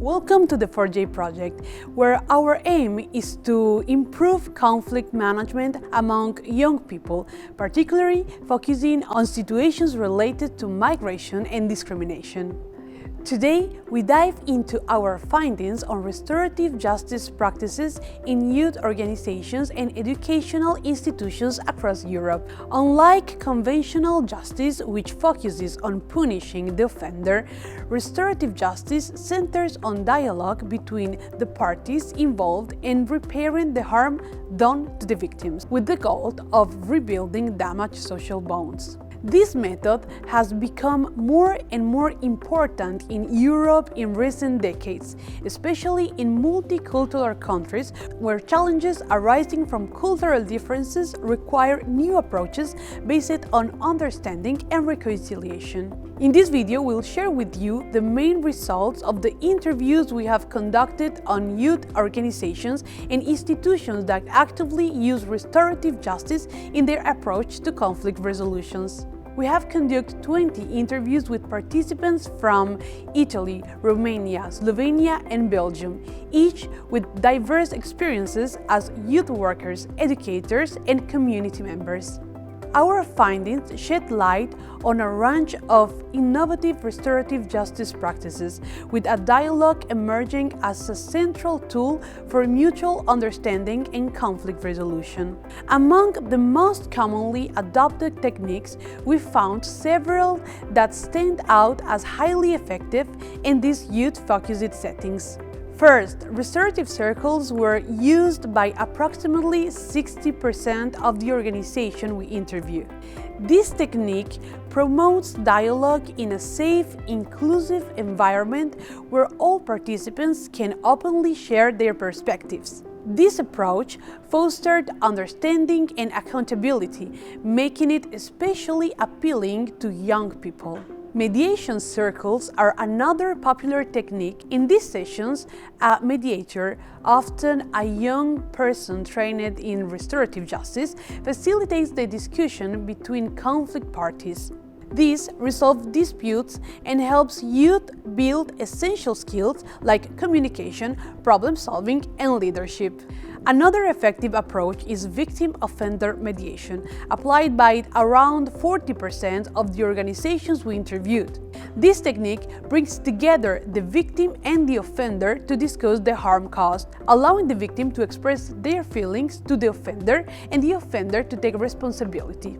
Welcome to the 4J project, where our aim is to improve conflict management among young people, particularly focusing on situations related to migration and discrimination. Today, we dive into our findings on restorative justice practices in youth organizations and educational institutions across Europe. Unlike conventional justice, which focuses on punishing the offender, restorative justice centers on dialogue between the parties involved and repairing the harm done to the victims, with the goal of rebuilding damaged social bonds. This method has become more and more important in Europe in recent decades, especially in multicultural countries where challenges arising from cultural differences require new approaches based on understanding and reconciliation. In this video, we'll share with you the main results of the interviews we have conducted on youth organizations and institutions that actively use restorative justice in their approach to conflict resolutions. We have conducted 20 interviews with participants from Italy, Romania, Slovenia, and Belgium, each with diverse experiences as youth workers, educators, and community members. Our findings shed light on a range of innovative restorative justice practices, with a dialogue emerging as a central tool for mutual understanding and conflict resolution. Among the most commonly adopted techniques, we found several that stand out as highly effective in these youth-focused settings. First, restorative circles were used by approximately 60% of the organization we interviewed. This technique promotes dialogue in a safe, inclusive environment where all participants can openly share their perspectives. This approach fostered understanding and accountability, making it especially appealing to young people. Mediation circles are another popular technique. In these sessions, a mediator, often a young person trained in restorative justice, facilitates the discussion between conflict parties. This resolves disputes and helps youth build essential skills like communication, problem solving, and leadership. Another effective approach is victim-offender mediation, applied by around 40% of the organizations we interviewed. This technique brings together the victim and the offender to discuss the harm caused, allowing the victim to express their feelings to the offender and the offender to take responsibility.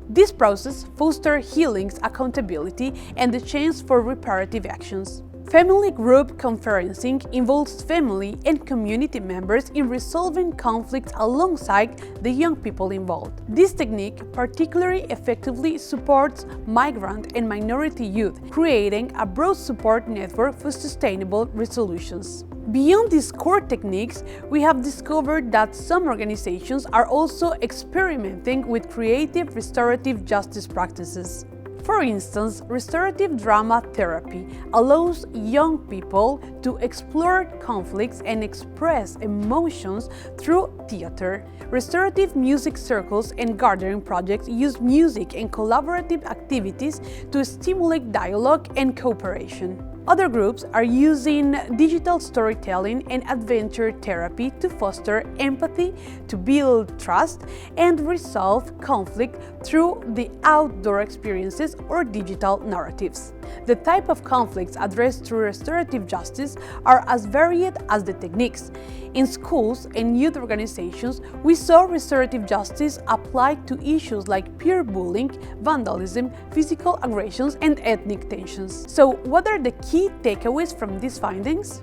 This process fosters healing, accountability, and the chance for reparative actions. Family group conferencing involves family and community members in resolving conflicts alongside the young people involved. This technique particularly effectively supports migrant and minority youth, creating a broad support network for sustainable resolutions. Beyond these core techniques, we have discovered that some organizations are also experimenting with creative restorative justice practices. For instance, restorative drama therapy allows young people to explore conflicts and express emotions through theater. Restorative music circles and gathering projects use music and collaborative activities to stimulate dialogue and cooperation. Other groups are using digital storytelling and adventure therapy to foster empathy, to build trust, and resolve conflict through the outdoor experiences or digital narratives. The type of conflicts addressed through restorative justice are as varied as the techniques. In schools and youth organizations, we saw restorative justice applied to issues like peer bullying, vandalism, physical aggressions, and ethnic tensions. So, what are the key takeaways from these findings?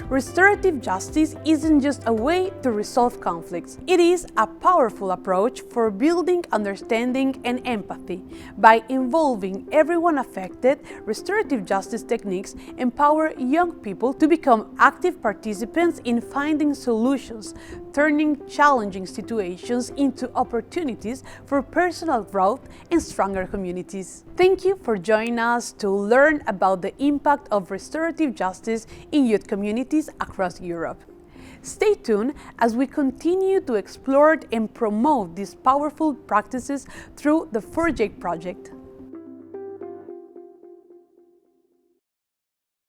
Restorative justice isn't just a way to resolve conflicts. It is a powerful approach for building understanding and empathy. By involving everyone affected, restorative justice techniques empower young people to become active participants in finding solutions, turning challenging situations into opportunities for personal growth and stronger communities. Thank you for joining us to learn about the impact of restorative justice in youth communities across Europe. Stay tuned as we continue to explore and promote these powerful practices through the 4J project.